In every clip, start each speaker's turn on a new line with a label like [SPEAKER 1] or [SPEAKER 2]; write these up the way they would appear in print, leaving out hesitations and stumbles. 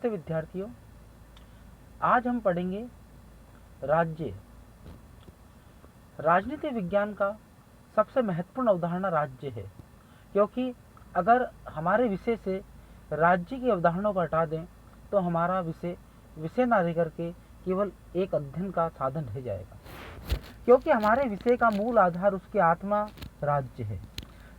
[SPEAKER 1] नमस्ते विद्यार्थियों, आज हम पढ़ेंगे राज्य। राजनीति विज्ञान का सबसे महत्वपूर्ण अवधारणा राज्य है, क्योंकि अगर हमारे विषय से राज्य की अवधारणा को हटा दें तो हमारा विषय विषय ना रह करके केवल एक अध्ययन का साधन रह जाएगा। क्योंकि हमारे विषय का मूल आधार उसकी आत्मा राज्य है।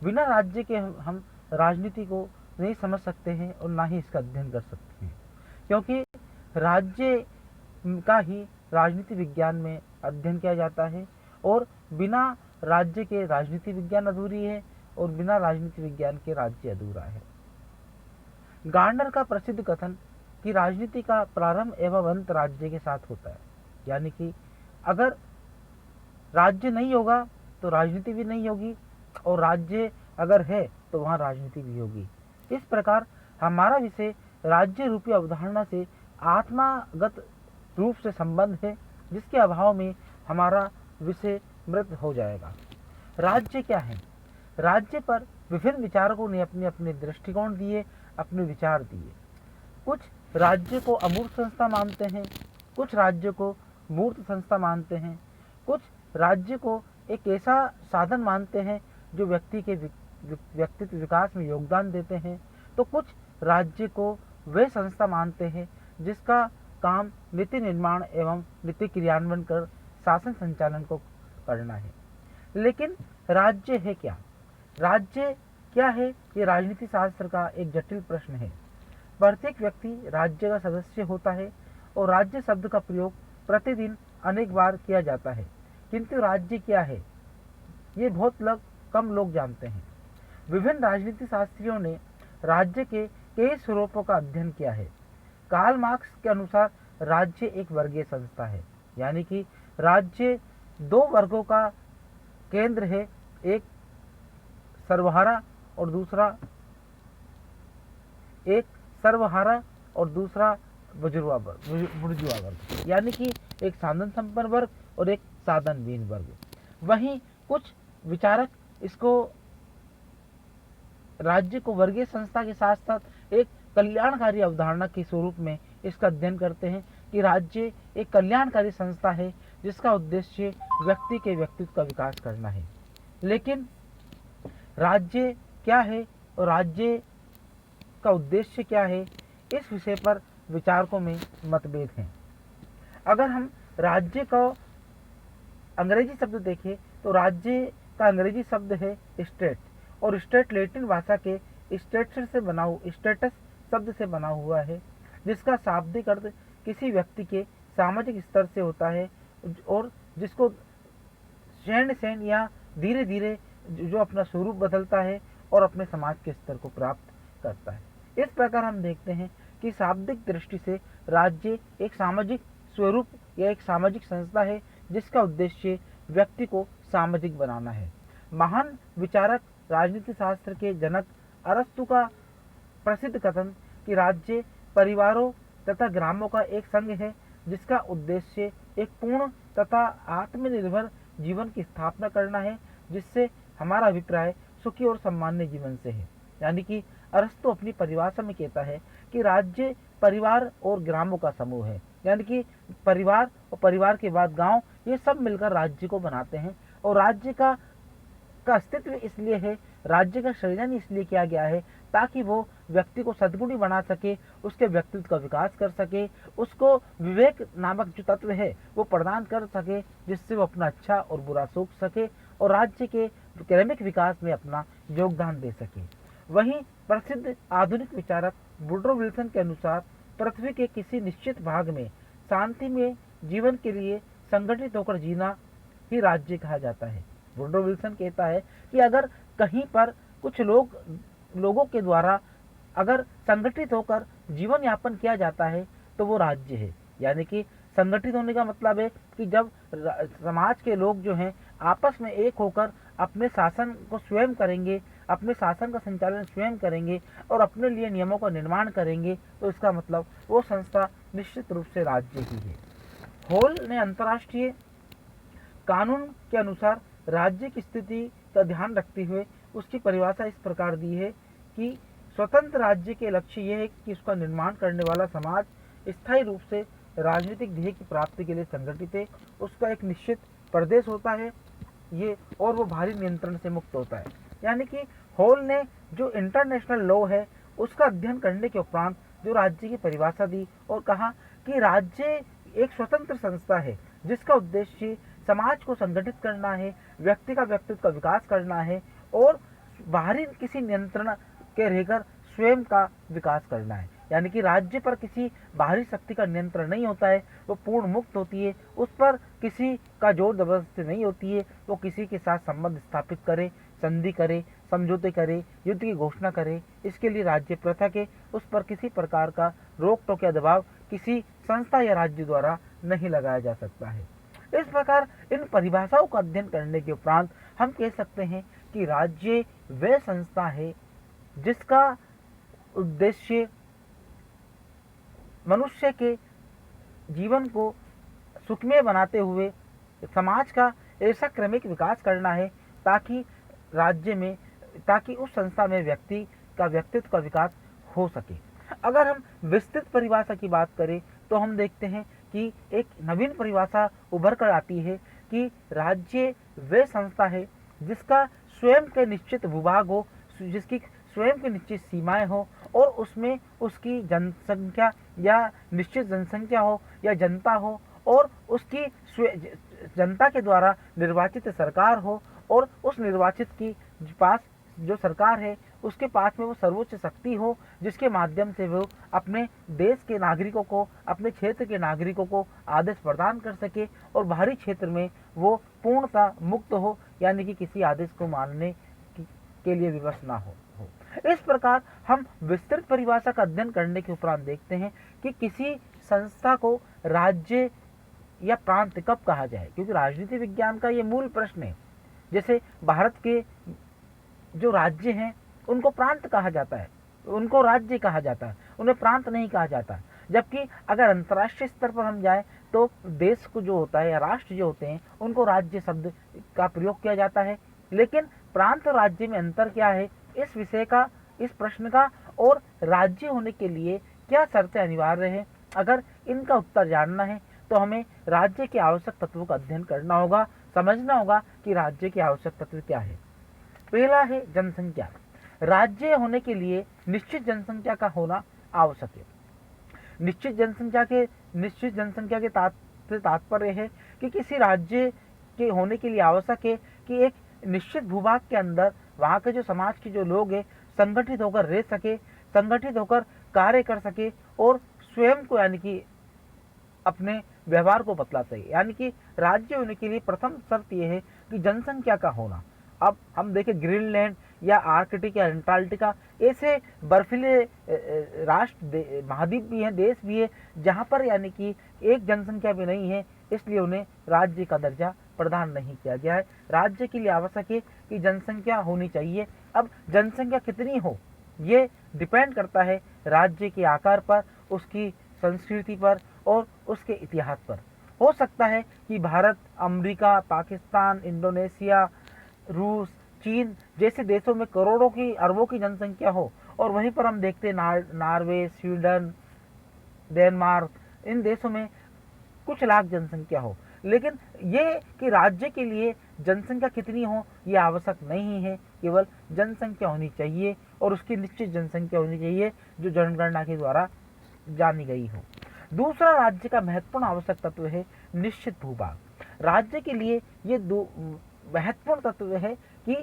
[SPEAKER 1] बिना राज्य के हम राजनीति को नहीं समझ सकते हैं और ना ही इसका अध्ययन कर सकते हैं, क्योंकि राज्य का ही राजनीति विज्ञान में अध्ययन किया जाता है और बिना राज्य के राजनीति विज्ञान अधूरी है और बिना राजनीति विज्ञान के राज्य अधूरा है। गार्डनर का प्रसिद्ध कथन कि राजनीति का प्रारंभ एवं अंत राज्य के साथ होता है, यानी कि अगर राज्य नहीं होगा तो राजनीति भी नहीं होगी और राज्य अगर है तो वहाँ राजनीति भी होगी। इस प्रकार हमारा विषय राज्य रूपी अवधारणा से आत्मागत रूप से संबंध है, जिसके अभाव में हमारा विषय मृत हो जाएगा। राज्य क्या है? राज्य पर विभिन्न विचारकों ने अपने अपने दृष्टिकोण दिए, अपने विचार दिए। कुछ राज्य को अमूर्त संस्था मानते हैं, कुछ राज्य को मूर्त संस्था मानते हैं, कुछ राज्य को एक ऐसा साधन मानते हैं जो व्यक्ति के व्यक्तित्व विकास में योगदान देते हैं, तो कुछ राज्य को वे संस्था मानते हैं जिसका काम नीति निर्माण एवं नीति क्रियान्वयन कर शासन संचालन को करना है। लेकिन राज्य है क्या? राज्य क्या है? ये राजनीति शास्त्र का एक जटिल प्रश्न है। प्रत्येक व्यक्ति राज्य का सदस्य होता है और राज्य शब्द का प्रयोग प्रतिदिन अनेक बार किया जाता है, किंतु राज्य क्या है ये बहुत कम लोग जानते हैं। विभिन्न राजनीति शास्त्रियों ने राज्य के कई स्वरूपों का अध्ययन किया है। कार्ल मार्क्स के अनुसार राज्य एक वर्गीय संस्था है, यानी कि राज्य दो वर्गों का केंद्र है, एक सर्वहारा और दूसरा बुर्जुआ वर्ग, यानी कि एक साधन संपन्न वर्ग और एक साधनहीन वर्ग। वहीं कुछ विचारक इसको राज्य को वर्गीय संस्था के साथ साथ एक कल्याणकारी अवधारणा के स्वरूप में इसका अध्ययन करते हैं कि राज्य एक कल्याणकारी संस्था है जिसका उद्देश्य व्यक्ति के व्यक्तित्व का विकास करना है। लेकिन राज्य क्या है और राज्य का उद्देश्य क्या है, इस विषय पर विचारकों में मतभेद हैं। अगर हम राज्य का अंग्रेजी शब्द देखें तो राज्य का अंग्रेजी शब्द है स्टेट, और स्टेट लैटिन भाषा के स्टेटस शब्द से बना हुआ है, जिसका शाब्दिक अर्थ किसी व्यक्ति के सामाजिक स्तर से होता है और जिसको क्षण या धीरे धीरे जो अपना स्वरूप बदलता है और अपने समाज के स्तर को प्राप्त करता है। इस प्रकार हम देखते हैं कि शाब्दिक दृष्टि से राज्य एक सामाजिक स्वरूप या एक सामाजिक संस्था है जिसका उद्देश्य व्यक्ति को सामाजिक बनाना है। महान विचारक राजनीति शास्त्र के जनक अरस्तु का प्रसिद्ध कथन कि राज्य परिवारों तथा ग्रामों का एक संघ है जिसका उद्देश्य एक पूर्ण तथा आत्मनिर्भर जीवन की स्थापना करना है, जिससे हमारा अभिप्राय सुखी और सम्माननीय जीवन से है। यानी कि अरस्तु अपनी परिभाषा में कहता है कि राज्य परिवार और ग्रामों का समूह है, यानी कि परिवार और परिवार के बाद गांव, ये सब मिलकर राज्य को बनाते हैं। और राज्य का अस्तित्व इसलिए है, राज्य का सृजन इसलिए किया गया है ताकि वो व्यक्ति को सद्गुणी बना सके, उसके व्यक्तित्व का विकास कर सके, उसको विवेक नामक जो तत्व है वो प्रदान कर सके, जिससे वो अपना अच्छा और बुरा सोच सके और राज्य के क्रमिक विकास में अपना योगदान दे सके। वहीं प्रसिद्ध आधुनिक विचारक वुड्रो विल्सन के अनुसार पृथ्वी के किसी निश्चित भाग में शांति में जीवन के लिए संगठित होकर जीना ही राज्य कहा जाता है। वुड्रो विल्सन कहता है कि अगर कहीं पर कुछ लोगों के द्वारा अगर संगठित होकर जीवन यापन किया जाता है तो वो राज्य है। यानी कि संगठित होने का मतलब है कि जब समाज के लोग जो हैं आपस में एक होकर अपने शासन को स्वयं करेंगे, अपने शासन का संचालन स्वयं करेंगे और अपने लिए नियमों का निर्माण करेंगे, तो इसका मतलब वो संस्था निश्चित रूप से राज्य ही है। हॉल ने अंतर्राष्ट्रीय कानून के अनुसार राज्य की स्थिति का ध्यान रखते हुए उसकी परिभाषा इस प्रकार दी है कि स्वतंत्र राज्य के लक्ष्य यह है कि उसका निर्माण करने वाला समाज स्थायी रूप से राजनीतिक ध्येय की प्राप्ति के लिए संगठित है, उसका एक निश्चित प्रदेश होता है ये, और वो बाहरी नियंत्रण से मुक्त होता है। यानी कि हॉल ने जो इंटरनेशनल लॉ है उसका अध्ययन करने के उपरांत जो राज्य की परिभाषा दी और कहा कि राज्य एक स्वतंत्र संस्था है जिसका उद्देश्य समाज को संगठित करना है, व्यक्ति का व्यक्तित्व का विकास करना है और बाहरी किसी नियंत्रण के रहकर स्वयं का विकास करना है। यानी कि राज्य पर किसी बाहरी शक्ति का नियंत्रण नहीं होता है, वो पूर्ण मुक्त होती है, उस पर किसी का जोर जबरदस्ती नहीं होती है, वो किसी के साथ संबंध स्थापित करे, संधि करे, समझौते करे, युद्ध की घोषणा करे, इसके लिए राज्य पृथक है, उस पर किसी प्रकार का रोक टोक या दबाव किसी संस्था या राज्य द्वारा नहीं लगाया जा सकता है। इस प्रकार इन परिभाषाओं का अध्ययन करने के उपरांत हम कह सकते हैं कि राज्य वह संस्था है जिसका उद्देश्य मनुष्य के जीवन को सुखमय बनाते हुए समाज का ऐसा क्रमिक विकास करना है ताकि उस संस्था में व्यक्ति का व्यक्तित्व का विकास हो सके। अगर हम विस्तृत परिभाषा की बात करें तो हम देखते हैं कि एक नवीन परिभाषा उभर कर आती है कि राज्य वह संस्था है जिसका स्वयं के निश्चित भूभाग हो, जिसकी स्वयं की निश्चित सीमाएं हो और उसमें उसकी जनसंख्या या निश्चित जनसंख्या हो या जनता हो और उसकी जनता के द्वारा निर्वाचित सरकार हो और उस निर्वाचित की पास जो सरकार है उसके पास में वो सर्वोच्च शक्ति हो जिसके माध्यम से वो अपने देश के नागरिकों को, अपने क्षेत्र के नागरिकों को आदेश प्रदान कर सके और बाहरी क्षेत्र में वो पूर्णतः मुक्त हो, यानी कि किसी आदेश को मानने के लिए विवश ना हो। इस प्रकार हम विस्तृत परिभाषा का अध्ययन करने के उपरांत देखते हैं कि किसी संस्था को राज्य या प्रांत कब कहा जाए, क्योंकि राजनीति विज्ञान का ये मूल प्रश्न है। जैसे भारत के जो राज्य हैं उनको प्रांत कहा जाता है, उनको राज्य कहा जाता है, उन्हें प्रांत नहीं कहा जाता। जबकि अगर अंतर्राष्ट्रीय स्तर पर हम जाएं तो देश को जो होता है या राष्ट्र जो होते हैं उनको राज्य शब्द का प्रयोग किया जाता है। लेकिन प्रांत और राज्य में अंतर क्या है, इस विषय का, इस प्रश्न का और राज्य होने के लिए क्या शर्तें अनिवार्य है, अगर इनका उत्तर जानना है तो हमें राज्य के आवश्यक तत्वों का अध्ययन करना होगा, समझना होगा कि राज्य के आवश्यक तत्व क्या है। पहला है जनसंख्या। राज्य होने के लिए निश्चित जनसंख्या का होना आवश्यक है। निश्चित जनसंख्या के तात्पर्य है कि किसी राज्य के होने के लिए आवश्यक है कि एक निश्चित भूभाग के अंदर वहाँ के जो समाज के जो लोग हैं संगठित होकर रह सके, संगठित होकर कार्य कर सके और स्वयं को, यानी कि अपने व्यवहार को बतला सके। यानी कि राज्य होने के लिए प्रथम शर्त यह है कि जनसंख्या का होना। अब हम देखें ग्रीनलैंड या आर्कटिक या अंटार्कटिका ऐसे बर्फीले राष्ट्र, महाद्वीप भी हैं, देश भी है जहाँ पर यानी कि एक जनसंख्या भी नहीं है, इसलिए उन्हें राज्य का दर्जा प्रदान नहीं किया गया है। राज्य के लिए आवश्यक है कि जनसंख्या होनी चाहिए। अब जनसंख्या कितनी हो ये डिपेंड करता है राज्य के आकार पर, उसकी संस्कृति पर और उसके इतिहास पर। हो सकता है कि भारत, अमेरिका, पाकिस्तान, इंडोनेशिया, रूस, चीन जैसे देशों में करोड़ों की, अरबों की जनसंख्या हो और वहीं पर हम देखते हैं नॉर्वे, स्वीडन, डेनमार्क, इन देशों में कुछ लाख जनसंख्या हो। लेकिन ये कि राज्य के लिए जनसंख्या कितनी हो ये आवश्यक नहीं है, केवल जनसंख्या होनी चाहिए और उसकी निश्चित जनसंख्या होनी चाहिए जो जनगणना के द्वारा जानी गई हो। दूसरा राज्य का महत्वपूर्ण आवश्यक तत्व है निश्चित भूभाग। राज्य के लिए ये दो महत्वपूर्ण तत्व है कि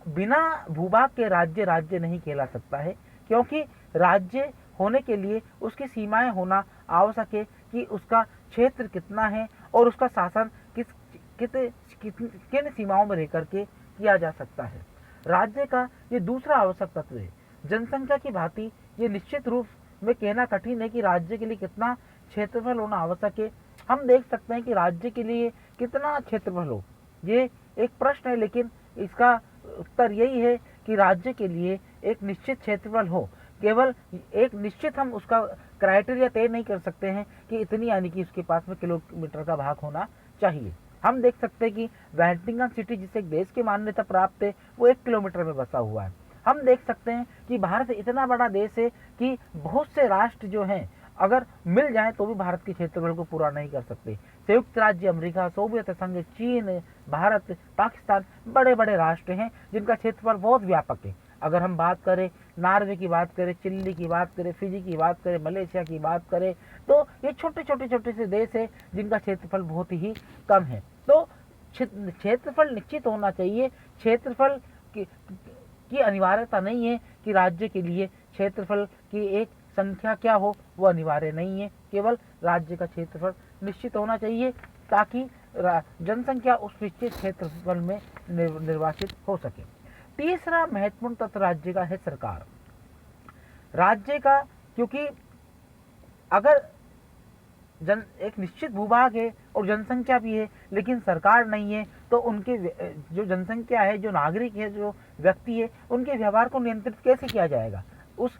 [SPEAKER 1] बिना भूभाग के राज्य नहीं कहला सकता है, क्योंकि राज्य होने के लिए उसकी सीमाएं होना आवश्यक है कि उसका क्षेत्र कितना है और उसका शासन किन सीमाओं में रहकर के किया जा सकता है। राज्य का ये दूसरा आवश्यक तत्व है। जनसंख्या की भांति ये निश्चित रूप में कहना कठिन है कि राज्य के लिए कितना क्षेत्रफल होना आवश्यक है। हम देख सकते हैं कि राज्य के लिए कितना क्षेत्रफल हो, ये एक प्रश्न है, लेकिन इसका उत्तर यही है कि राज्य के लिए एक निश्चित क्षेत्रफल हो। केवल एक निश्चित हम उसका क्राइटेरिया तय नहीं कर सकते हैं कि इतनी, यानी कि उसके पास में किलोमीटर का भाग होना चाहिए। हम देख सकते हैं कि वेटिकन सिटी जिसे एक देश की मान्यता प्राप्त है वो 1 किलोमीटर में बसा हुआ है। हम देख सकते हैं कि भारत इतना बड़ा देश है कि बहुत से राष्ट्र जो हैं अगर मिल जाएं तो भी भारत के क्षेत्रफल को पूरा नहीं कर सकते। संयुक्त राज्य अमेरिका, सोवियत संघ, चीन, भारत, पाकिस्तान बड़े बड़े राष्ट्र हैं जिनका क्षेत्रफल बहुत व्यापक है। अगर हम बात करें नॉर्वे की बात करें, चिली की बात करें, फिजी की बात करें, मलेशिया की बात करें, तो ये छोटे से देश है जिनका क्षेत्रफल बहुत ही कम है। तो क्षेत्रफल निश्चित होना चाहिए। क्षेत्रफल की अनिवार्यता नहीं है कि राज्य के लिए क्षेत्रफल की एक संख्या क्या हो, वो अनिवार्य नहीं है। केवल राज्य का क्षेत्रफल निश्चित होना चाहिए ताकि जनसंख्या उस निश्चित क्षेत्रफल में निर्वाचित हो सके। तीसरा महत्वपूर्ण तत्व राज्य का है सरकार। राज्य का, क्योंकि अगर एक निश्चित भूभाग है और जनसंख्या भी है लेकिन सरकार नहीं है, तो उनके जो जनसंख्या है, जो नागरिक है, जो व्यक्ति है, उनके व्यवहार को नियंत्रित कैसे किया जाएगा। उस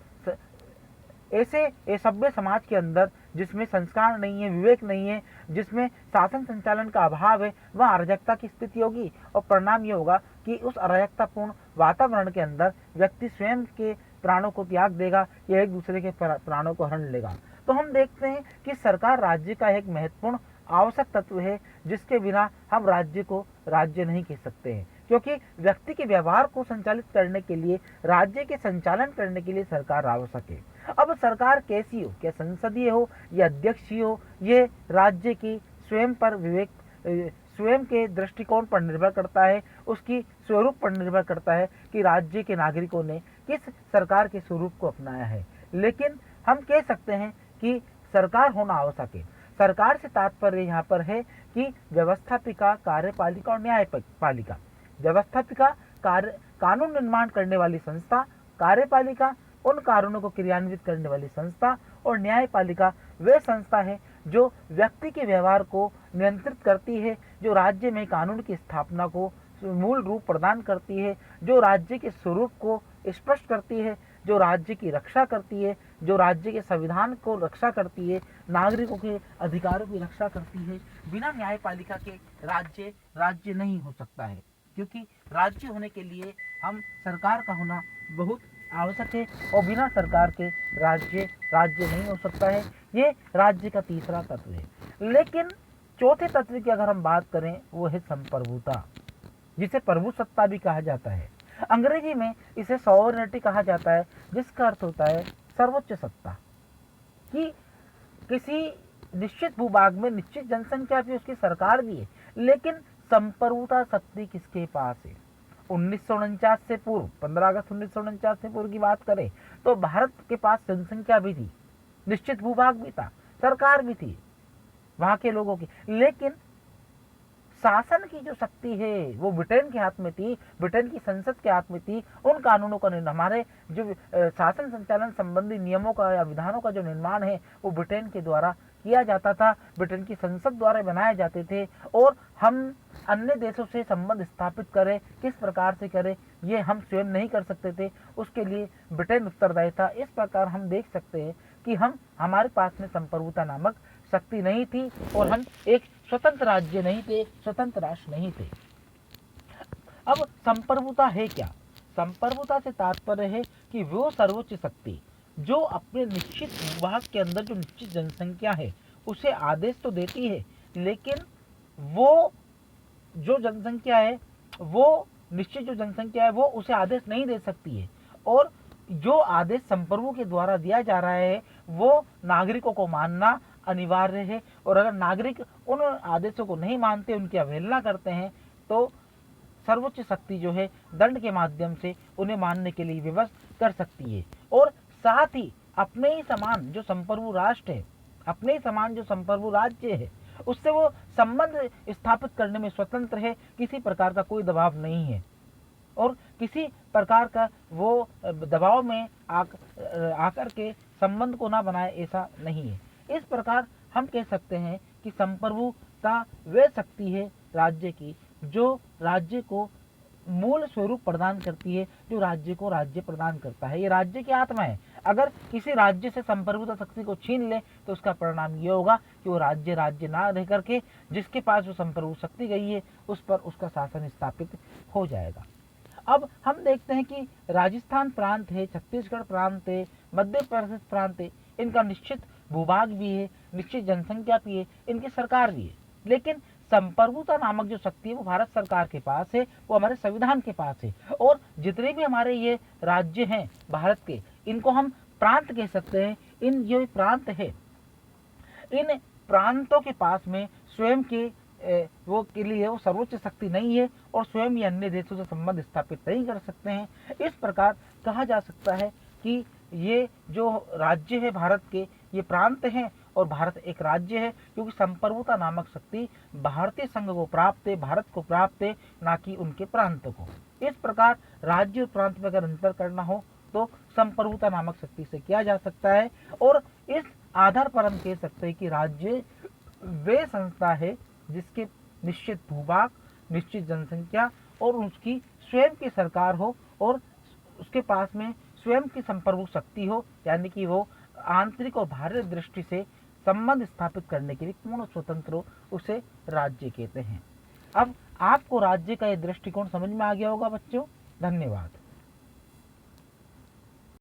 [SPEAKER 1] ऐसे सभ्य समाज के अंदर जिसमें संस्कार नहीं है, विवेक नहीं है, जिसमें शासन संचालन का अभाव है, वह अराजकता की स्थिति होगी और परिणाम ये होगा कि उस अराजकतापूर्ण वातावरण के अंदर व्यक्ति स्वयं के प्राणों को त्याग देगा या एक दूसरे के प्राणों को हरण लेगा। तो हम देखते हैं कि सरकार राज्य का एक महत्वपूर्ण आवश्यक तत्व है जिसके बिना हम राज्य को राज्य नहीं कह सकते हैं, क्योंकि व्यक्ति के व्यवहार को संचालित करने के लिए, राज्य के संचालन करने के लिए सरकार आवश्यक है। अब सरकार कैसी हो, क्या संसदीय हो या अध्यक्षीय हो, ये राज्य की स्वयं पर विवेक, स्वयं के दृष्टिकोण पर निर्भर करता है, उसकी स्वरूप पर निर्भर करता है कि राज्य के नागरिकों ने किस सरकार के स्वरूप को अपनाया है। लेकिन हम कह सकते हैं कि सरकार होना आवश्यक है। सरकार से तात्पर्य यहाँ पर है कि व्यवस्थापिका, कार्यपालिका और न्यायपालिका। व्यवस्थापिका कानून निर्माण करने वाली संस्था, कार्यपालिका उन कानूनों को क्रियान्वित करने वाली संस्था, और न्यायपालिका वे संस्था है जो व्यक्ति के व्यवहार को नियंत्रित करती है, जो राज्य में कानून की स्थापना को मूल रूप प्रदान करती है, जो राज्य के स्वरूप को स्पष्ट करती है, जो राज्य की रक्षा करती है, जो राज्य के संविधान को रक्षा करती है, नागरिकों के अधिकारों की रक्षा करती है। बिना न्यायपालिका के राज्य राज्य नहीं हो सकता है, क्योंकि राज्य होने के लिए हम सरकार का होना बहुत आवश्यक है और बिना सरकार के राज्य राज्य नहीं हो सकता है। ये राज्य का तीसरा तत्व है। लेकिन चौथे तत्व की अगर हम बात करें, वो है संप्रभुता, जिसे प्रभुसत्ता भी कहा जाता है। अंग्रेजी में इसे सॉवरेनिटी कहा जाता है, जिसका अर्थ होता है सर्वोच्च सत्ता। कि किसी निश्चित भूभाग में निश्चित जनसंख्या भी, उसकी सरकार भी है, लेकिन संप्रभुता शक्ति किसके पास है। 1949 से पूर्व, 15 अगस्त 1949 से पूर्व की बात करें तो भारत के पास जनसंख्या भी थी, निश्चित भूभाग भी था, सरकार भी थी वहां के लोगों की, लेकिन शासन की जो शक्ति है वो ब्रिटेन के हाथ में थी, ब्रिटेन की संसद के हाथ में थी। उन कानूनों का निर्माण, हमारे जो शासन संचालन संबंधी नियमों का या विधानों का जो निर्माण है वो ब्रिटेन के द्वारा किया जाता था, ब्रिटेन की संसद द्वारा बनाए जाते थे। और हम अन्य देशों से संबंध स्थापित करें, किस प्रकार से करें, ये हम स्वयं नहीं कर सकते थे, उसके लिए ब्रिटेन उत्तरदायी था। इस प्रकार हम देख सकते हैं कि हमारे पास में संप्रभुता नामक शक्ति नहीं थी और हम एक स्वतंत्र राज्य नहीं थे, स्वतंत्र राष्ट्र नहीं थे। अब संप्रभुता है क्या? संप्रभुता से तात्पर्य है कि वो सर्वोच्च शक्ति जो अपने निश्चित भूभाग के अंदर जो निश्चित जनसंख्या है उसे आदेश तो देती है, लेकिन वो जो जनसंख्या है, वो निश्चित जो जनसंख्या है वो उसे आदेश नहीं दे सकती है। और जो आदेश संप्रभु के द्वारा दिया जा रहा है वो नागरिकों को मानना अनिवार्य है। और अगर नागरिक उन आदेशों को नहीं मानते, उनकी अवहेलना करते हैं, तो सर्वोच्च शक्ति जो है दंड के माध्यम से उन्हें मानने के लिए विवश कर सकती है। और साथ ही अपने ही समान जो संप्रभु राष्ट्र है, अपने ही समान जो संप्रभु राज्य है, उससे वो संबंध स्थापित करने में स्वतंत्र है, किसी प्रकार का कोई दबाव नहीं है और किसी प्रकार का वो दबाव में आकर के संबंध को ना बनाए, ऐसा नहीं है। इस प्रकार हम कह सकते हैं कि संप्रभुता वे शक्ति है राज्य की जो राज्य को मूल स्वरूप प्रदान करती है, जो राज्य को राज्य प्रदान करता है। ये राज्य की आत्मा है। अगर किसी राज्य से संप्रभुता शक्ति को छीन ले तो उसका परिणाम ये होगा कि वो राज्य राज्य ना रह करके जिसके पास वो संप्रभु शक्ति गई है उस पर उसका शासन स्थापित हो जाएगा। अब हम देखते हैं कि राजस्थान प्रांत है, छत्तीसगढ़ प्रांत है, मध्य प्रदेश प्रांत है, इनका निश्चित भूभाग भी है, निश्चित जनसंख्या भी है, इनकी सरकार भी है। लेकिन संप्रभुता नामक जो शक्ति है वो भारत सरकार के पास है, वो हमारे संविधान के पास है। और जितने भी हमारे ये राज्य हैं भारत के, इनको हम प्रांत कह सकते हैं। इन जो प्रांत है, इन प्रांतों के पास में स्वयं के वो के लिए वो सर्वोच्च शक्ति नहीं है और स्वयं ये अन्य देशों से संबंध स्थापित नहीं कर सकते हैं। इस प्रकार कहा जा सकता है कि ये जो राज्य है भारत के, ये प्रांत हैं और भारत एक राज्य है, क्योंकि संप्रभुता नामक शक्ति भारतीय संघ को प्राप्त है, भारत को प्राप्त है, ना कि उनके प्रांतों को। इस प्रकार राज्य और प्रांत में अगर अंतर करना हो तो संप्रभुता नामक शक्ति से किया जा सकता है। और इस आधार पर हम कह सकते हैं कि राज्य वे संस्था है जिसके निश्चित भूभाग, निश्चित जनसंख्या और उसकी स्वयं की सरकार हो और उसके पास में स्वयं की संप्रभु शक्ति हो, यानी कि वो आंतरिक और बाहरी दृष्टि से संबंध स्थापित करने के लिए पूर्ण स्वतंत्र हो, उसे राज्य कहते हैं। अब आपको राज्य का यह दृष्टिकोण समझ में आ गया होगा बच्चों। धन्यवाद।